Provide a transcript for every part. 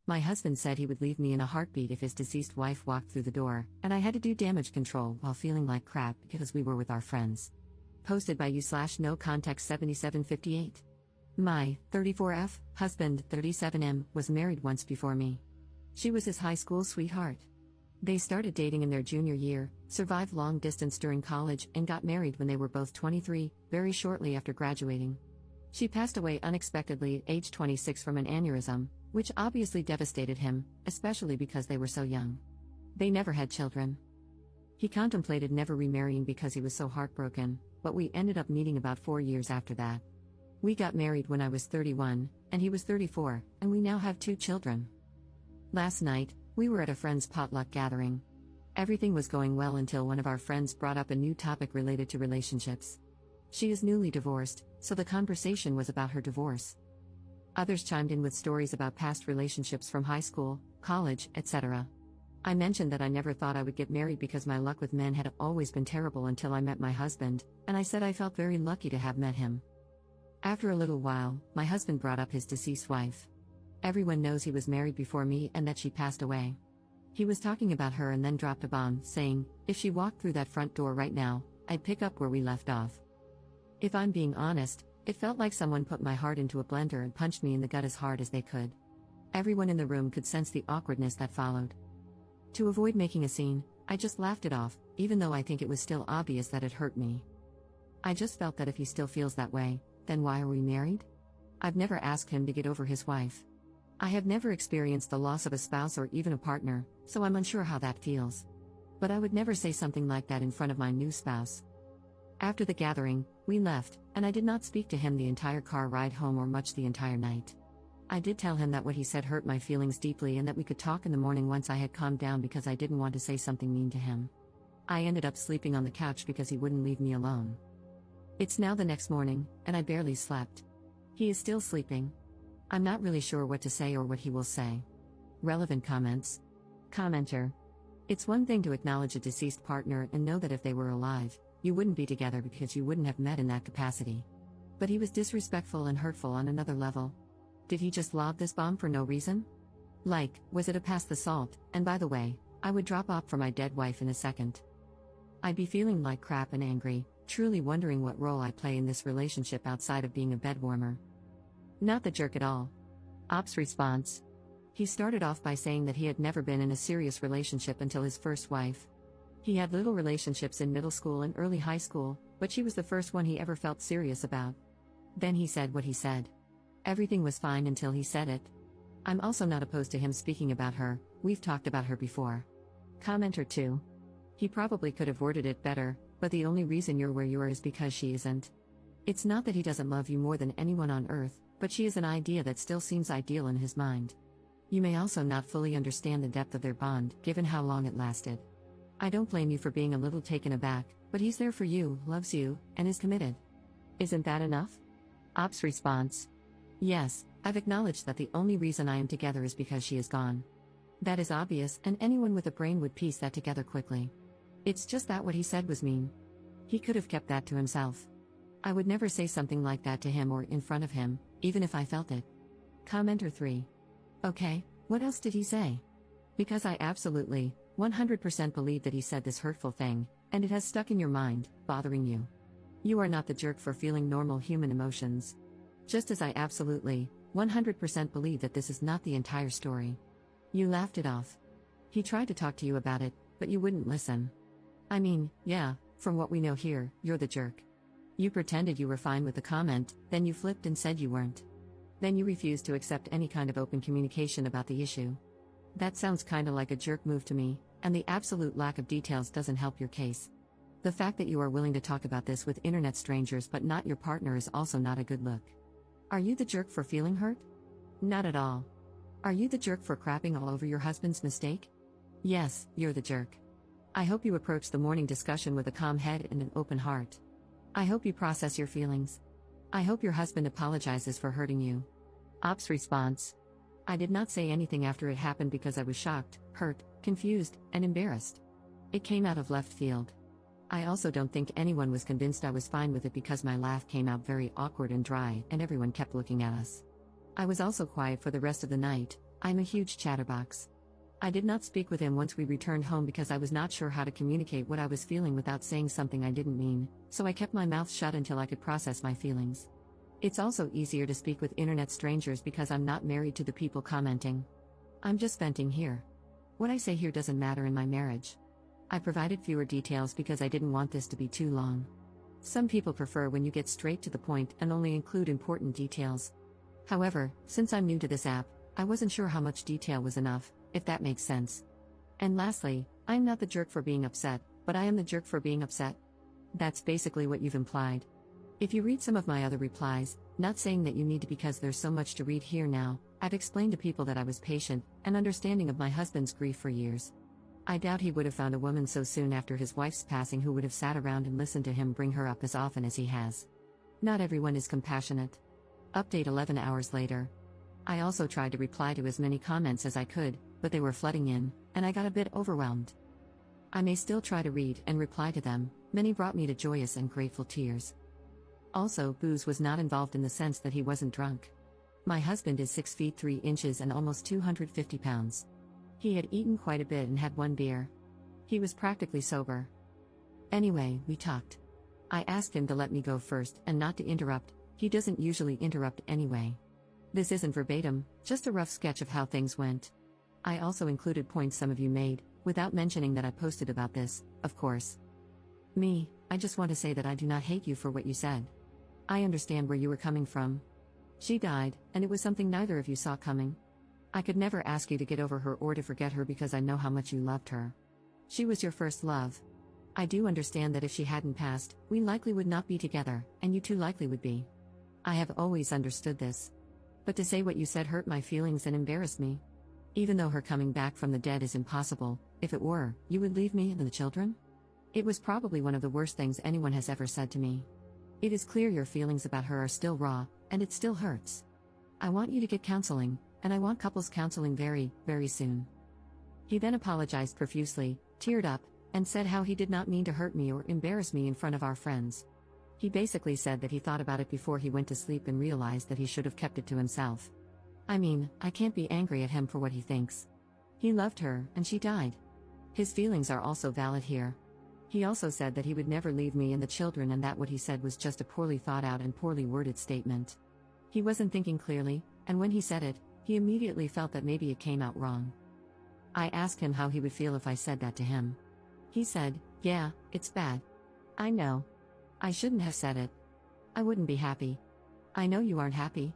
My husband said he would leave me in a heartbeat if his deceased wife walked through the door, and I had to do damage control while feeling like crap because we were with our friends. Posted by you/no context 7758. My 34F husband, 37M, was married once before me. She was his high school sweetheart. They started dating in their junior year, survived long distance during college, and got married when they were both 23, very shortly after graduating. She passed away unexpectedly at age 26 from an aneurysm, which obviously devastated him, especially because they were so young. They never had children. He contemplated never remarrying because he was so heartbroken, but we ended up meeting about 4 years after that. We got married when I was 31, and he was 34, and we now have 2 children. Last night, we were at a friend's potluck gathering. Everything was going well until one of our friends brought up a new topic related to relationships. She is newly divorced, so the conversation was about her divorce. Others chimed in with stories about past relationships from high school, college, etc. I mentioned that I never thought I would get married because my luck with men had always been terrible until I met my husband, and I said I felt very lucky to have met him. After a little while, my husband brought up his deceased wife. Everyone knows he was married before me and that she passed away. He was talking about her and then dropped a bomb, saying, if she walked through that front door right now, I'd pick up where we left off. If I'm being honest, it felt like someone put my heart into a blender and punched me in the gut as hard as they could. Everyone in the room could sense the awkwardness that followed. To avoid making a scene, I just laughed it off, even though I think it was still obvious that it hurt me. I just felt that if he still feels that way, then why are we married? I've never asked him to get over his wife. I have never experienced the loss of a spouse or even a partner, so I'm unsure how that feels. But I would never say something like that in front of my new spouse. After the gathering, we left, and I did not speak to him the entire car ride home or much the entire night. I did tell him that what he said hurt my feelings deeply and that we could talk in the morning once I had calmed down because I didn't want to say something mean to him. I ended up sleeping on the couch because he wouldn't leave me alone. It's now the next morning, and I barely slept. He is still sleeping. I'm not really sure what to say or what he will say. Relevant comments. Commenter. It's one thing to acknowledge a deceased partner and know that if they were alive, you wouldn't be together because you wouldn't have met in that capacity. But he was disrespectful and hurtful on another level. Did he just lob this bomb for no reason? Like, was it a pass the salt? And by the way, I would drop off for my dead wife in a second. I'd be feeling like crap and angry, truly wondering what role I play in this relationship outside of being a bedwarmer. Not the jerk at all. Ops response. He started off by saying that he had never been in a serious relationship until his first wife. He had little relationships in middle school and early high school, but she was the first one he ever felt serious about. Then he said what he said. Everything was fine until he said it. I'm also not opposed to him speaking about her, we've talked about her before. Commenter 2. He probably could have worded it better, but the only reason you're where you are is because she isn't. It's not that he doesn't love you more than anyone on earth, but she is an idea that still seems ideal in his mind. You may also not fully understand the depth of their bond, given how long it lasted. I don't blame you for being a little taken aback, but he's there for you, loves you, and is committed. Isn't that enough? Ops response. Yes, I've acknowledged that the only reason I am together is because she is gone. That is obvious, and anyone with a brain would piece that together quickly. It's just that what he said was mean. He could have kept that to himself. I would never say something like that to him or in front of him, even if I felt it. Commenter 3. Okay, what else did he say? Because I absolutely, 100% believe that he said this hurtful thing, and it has stuck in your mind, bothering you. You are not the jerk for feeling normal human emotions. Just as I absolutely, 100% believe that this is not the entire story. You laughed it off. He tried to talk to you about it, but you wouldn't listen. I mean, yeah, from what we know here, you're the jerk. You pretended you were fine with the comment, then you flipped and said you weren't. Then you refused to accept any kind of open communication about the issue. That sounds kinda like a jerk move to me, and the absolute lack of details doesn't help your case. The fact that you are willing to talk about this with internet strangers but not your partner is also not a good look. Are you the jerk for feeling hurt? Not at all. Are you the jerk for crapping all over your husband's mistake? Yes, you're the jerk. I hope you approach the morning discussion with a calm head and an open heart. I hope you process your feelings. I hope your husband apologizes for hurting you. Ops response. I did not say anything after it happened because I was shocked, hurt, confused, and embarrassed. It came out of left field. I also don't think anyone was convinced I was fine with it because my laugh came out very awkward and dry and everyone kept looking at us. I was also quiet for the rest of the night, I'm a huge chatterbox. I did not speak with him once we returned home because I was not sure how to communicate what I was feeling without saying something I didn't mean, so I kept my mouth shut until I could process my feelings. It's also easier to speak with internet strangers because I'm not married to the people commenting. I'm just venting here. What I say here doesn't matter in my marriage. I provided fewer details because I didn't want this to be too long. Some people prefer when you get straight to the point and only include important details. However, since I'm new to this app, I wasn't sure how much detail was enough, if that makes sense. And lastly, I'm not the jerk for being upset, but I am the jerk for being upset. That's basically what you've implied. If you read some of my other replies, not saying that you need to because there's so much to read here now, I've explained to people that I was patient and understanding of my husband's grief for years. I doubt he would have found a woman so soon after his wife's passing who would have sat around and listened to him bring her up as often as he has. Not everyone is compassionate. Update 11 hours later. I also tried to reply to as many comments as I could, but they were flooding in, and I got a bit overwhelmed. I may still try to read and reply to them, many brought me to joyous and grateful tears. Also, booze was not involved in the sense that he wasn't drunk. My husband is 6 feet 3 inches and almost 250 pounds. He had eaten quite a bit and had one beer. He was practically sober. Anyway, we talked. I asked him to let me go first and not to interrupt. He doesn't usually interrupt anyway. This isn't verbatim, just a rough sketch of how things went. I also included points some of you made, without mentioning that I posted about this, of course. I just want to say that I do not hate you for what you said. I understand where you were coming from. She died, and it was something neither of you saw coming. I could never ask you to get over her or to forget her because I know how much you loved her. She was your first love. I do understand that if she hadn't passed, we likely would not be together, and you two likely would be. I have always understood this. But to say what you said hurt my feelings and embarrassed me. Even though her coming back from the dead is impossible, if it were, you would leave me and the children? It was probably one of the worst things anyone has ever said to me. It is clear your feelings about her are still raw, and it still hurts. I want you to get counseling, and I want couples counseling very, very soon. He then apologized profusely, teared up, and said how he did not mean to hurt me or embarrass me in front of our friends. He basically said that he thought about it before he went to sleep and realized that he should have kept it to himself. I mean, I can't be angry at him for what he thinks. He loved her, and she died. His feelings are also valid here. He also said that he would never leave me and the children and that what he said was just a poorly thought out and poorly worded statement. He wasn't thinking clearly, and when he said it, he immediately felt that maybe it came out wrong. I asked him how he would feel if I said that to him. He said, "Yeah, it's bad. I know. I shouldn't have said it. I wouldn't be happy. I know you aren't happy.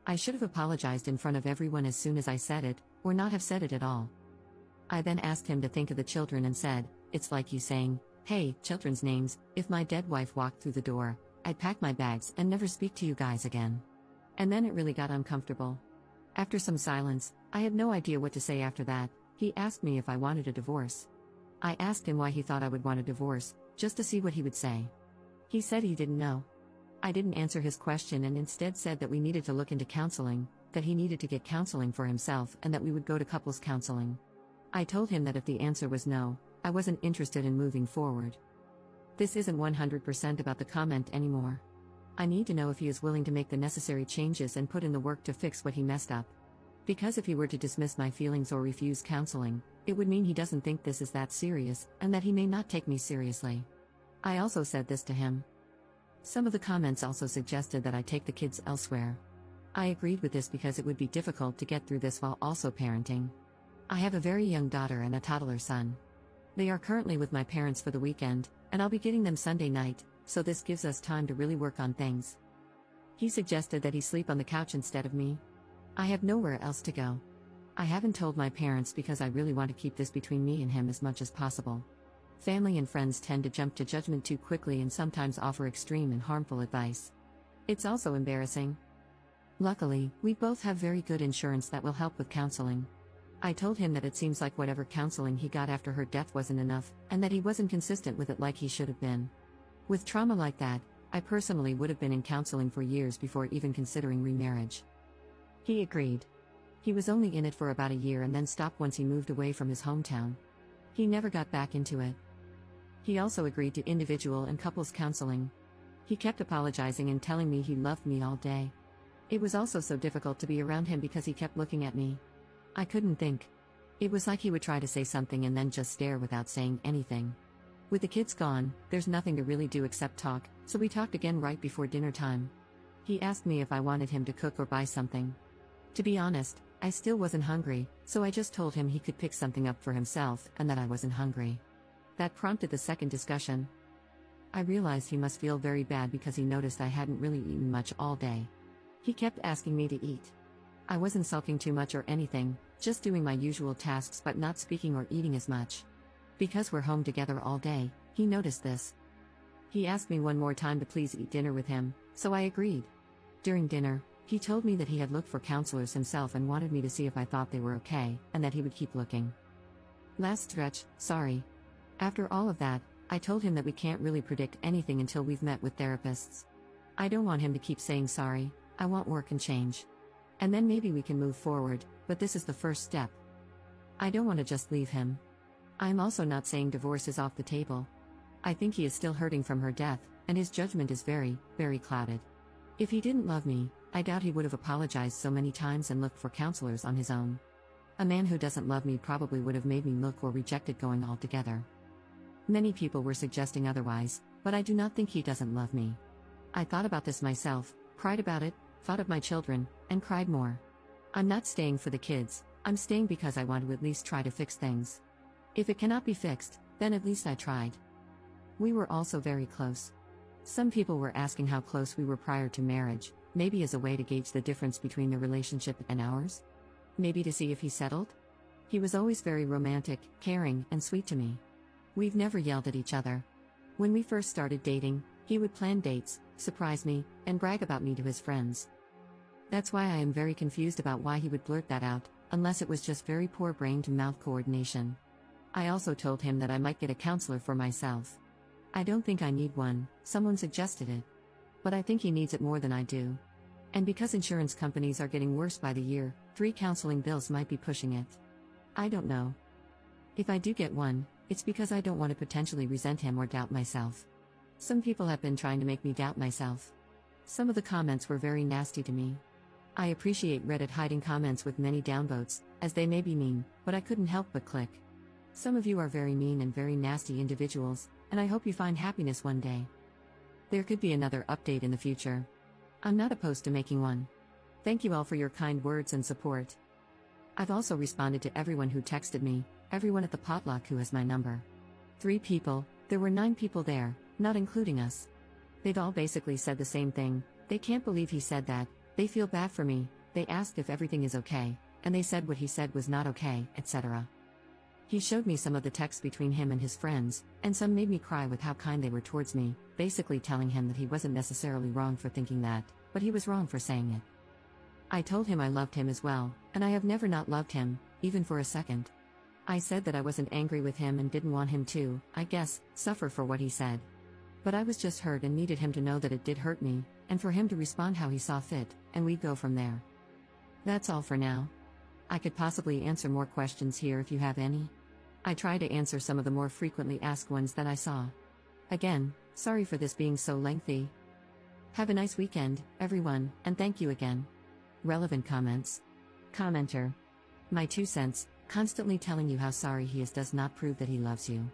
I should have apologized in front of everyone as soon as I said it, or not have said it at all." I then asked him to think of the children and said, "It's like you saying, hey, children's names, if my dead wife walked through the door, I'd pack my bags and never speak to you guys again." And then it really got uncomfortable. After some silence, I had no idea what to say after that. He asked me if I wanted a divorce. I asked him why he thought I would want a divorce, just to see what he would say. He said he didn't know. I didn't answer his question and instead said that we needed to look into counseling, that he needed to get counseling for himself and that we would go to couples counseling. I told him that if the answer was no, I wasn't interested in moving forward. This isn't 100% about the comment anymore. I need to know if he is willing to make the necessary changes and put in the work to fix what he messed up. Because if he were to dismiss my feelings or refuse counseling, it would mean he doesn't think this is that serious, and that he may not take me seriously. I also said this to him. Some of the comments also suggested that I take the kids elsewhere. I agreed with this because it would be difficult to get through this while also parenting. I have a very young daughter and a toddler son. They are currently with my parents for the weekend, and I'll be getting them Sunday night, so this gives us time to really work on things. He suggested that he sleep on the couch instead of me. I have nowhere else to go. I haven't told my parents because I really want to keep this between me and him as much as possible. Family and friends tend to jump to judgment too quickly and sometimes offer extreme and harmful advice. It's also embarrassing. Luckily, we both have very good insurance that will help with counseling. I told him that it seems like whatever counseling he got after her death wasn't enough, and that he wasn't consistent with it like he should have been. With trauma like that, I personally would have been in counseling for years before even considering remarriage. He agreed. He was only in it for about a year and then stopped once he moved away from his hometown. He never got back into it. He also agreed to individual and couples counseling. He kept apologizing and telling me he loved me all day. It was also so difficult to be around him because he kept looking at me. I couldn't think. It was like he would try to say something and then just stare without saying anything. With the kids gone, there's nothing to really do except talk, so we talked again right before dinner time. He asked me if I wanted him to cook or buy something. To be honest, I still wasn't hungry, so I just told him he could pick something up for himself and that I wasn't hungry. That prompted the second discussion. I realized he must feel very bad because he noticed I hadn't really eaten much all day. He kept asking me to eat. I wasn't sulking too much or anything, just doing my usual tasks but not speaking or eating as much. Because we're home together all day, he noticed this. He asked me one more time to please eat dinner with him, so I agreed. During dinner, he told me that he had looked for counselors himself and wanted me to see if I thought they were okay, and that he would keep looking. Last stretch, sorry. After all of that, I told him that we can't really predict anything until we've met with therapists. I don't want him to keep saying sorry, I want work and change. And then maybe we can move forward, but this is the first step. I don't want to just leave him. I'm also not saying divorce is off the table. I think he is still hurting from her death, and his judgment is very, very clouded. If he didn't love me, I doubt he would have apologized so many times and looked for counselors on his own. A man who doesn't love me probably would have made me look or rejected going altogether. Many people were suggesting otherwise, but I do not think he doesn't love me. I thought about this myself, cried about it, thought of my children, and cried more. I'm not staying for the kids, I'm staying because I want to at least try to fix things. If it cannot be fixed, then at least I tried. We were also very close. Some people were asking how close we were prior to marriage, maybe as a way to gauge the difference between the relationship and ours? Maybe to see if he settled? He was always very romantic, caring, and sweet to me. We've never yelled at each other. When we first started dating, he would plan dates, surprise me, and brag about me to his friends. That's why I am very confused about why he would blurt that out, unless it was just very poor brain-to-mouth coordination. I also told him that I might get a counselor for myself. I don't think I need one, someone suggested it. But I think he needs it more than I do. And because insurance companies are getting worse by the year, 3 counseling bills might be pushing it. I don't know. If I do get one, it's because I don't want to potentially resent him or doubt myself. Some people have been trying to make me doubt myself. Some of the comments were very nasty to me. I appreciate Reddit hiding comments with many downvotes, as they may be mean, but I couldn't help but click. Some of you are very mean and very nasty individuals, and I hope you find happiness one day. There could be another update in the future. I'm not opposed to making one. Thank you all for your kind words and support. I've also responded to everyone who texted me, everyone at the potluck who has my number. 3 people, there were 9 people there, not including us. They've all basically said the same thing, they can't believe he said that, they feel bad for me, they asked if everything is okay, and they said what he said was not okay, etc. He showed me some of the texts between him and his friends, and some made me cry with how kind they were towards me, basically telling him that he wasn't necessarily wrong for thinking that, but he was wrong for saying it. I told him I loved him as well, and I have never not loved him, even for a second. I said that I wasn't angry with him and didn't want him to, I guess, suffer for what he said. But I was just hurt and needed him to know that it did hurt me, and for him to respond how he saw fit, and we'd go from there. That's all for now. I could possibly answer more questions here if you have any. I try to answer some of the more frequently asked ones that I saw. Again, sorry for this being so lengthy. Have a nice weekend, everyone, and thank you again. Relevant comments. Commenter. My 2 cents, constantly telling you how sorry he is does not prove that he loves you.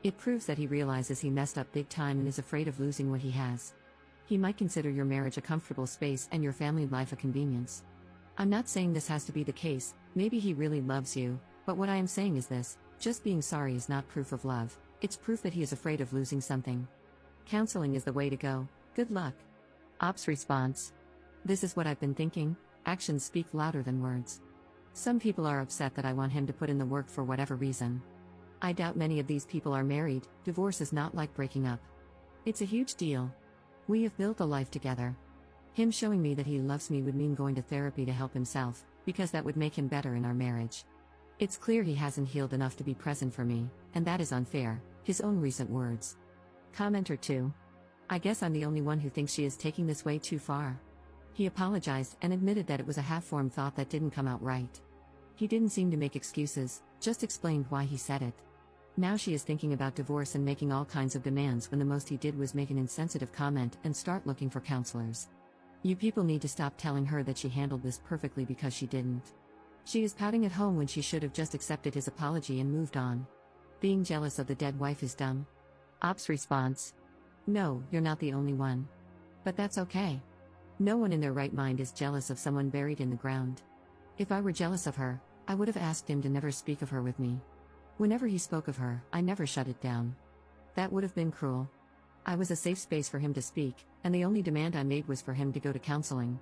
It proves that he realizes he messed up big time and is afraid of losing what he has. He might consider your marriage a comfortable space and your family life a convenience. I'm not saying this has to be the case, maybe he really loves you, but what I am saying is this, just being sorry is not proof of love, it's proof that he is afraid of losing something. Counseling is the way to go, good luck. Ops response. This is what I've been thinking, actions speak louder than words. Some people are upset that I want him to put in the work for whatever reason. I doubt many of these people are married, divorce is not like breaking up. It's a huge deal. We have built a life together. Him showing me that he loves me would mean going to therapy to help himself, because that would make him better in our marriage. It's clear he hasn't healed enough to be present for me, and that is unfair, his own recent words. Commenter 2. I guess I'm the only one who thinks she is taking this way too far. He apologized and admitted that it was a half-formed thought that didn't come out right. He didn't seem to make excuses, just explained why he said it. Now she is thinking about divorce and making all kinds of demands when the most he did was make an insensitive comment and start looking for counselors. You people need to stop telling her that she handled this perfectly because she didn't. She is pouting at home when she should have just accepted his apology and moved on. Being jealous of the dead wife is dumb. Op's response: no, you're not the only one. But that's okay. No one in their right mind is jealous of someone buried in the ground. If I were jealous of her, I would have asked him to never speak of her with me. Whenever he spoke of her, I never shut it down. That would have been cruel. I was a safe space for him to speak, and the only demand I made was for him to go to counseling.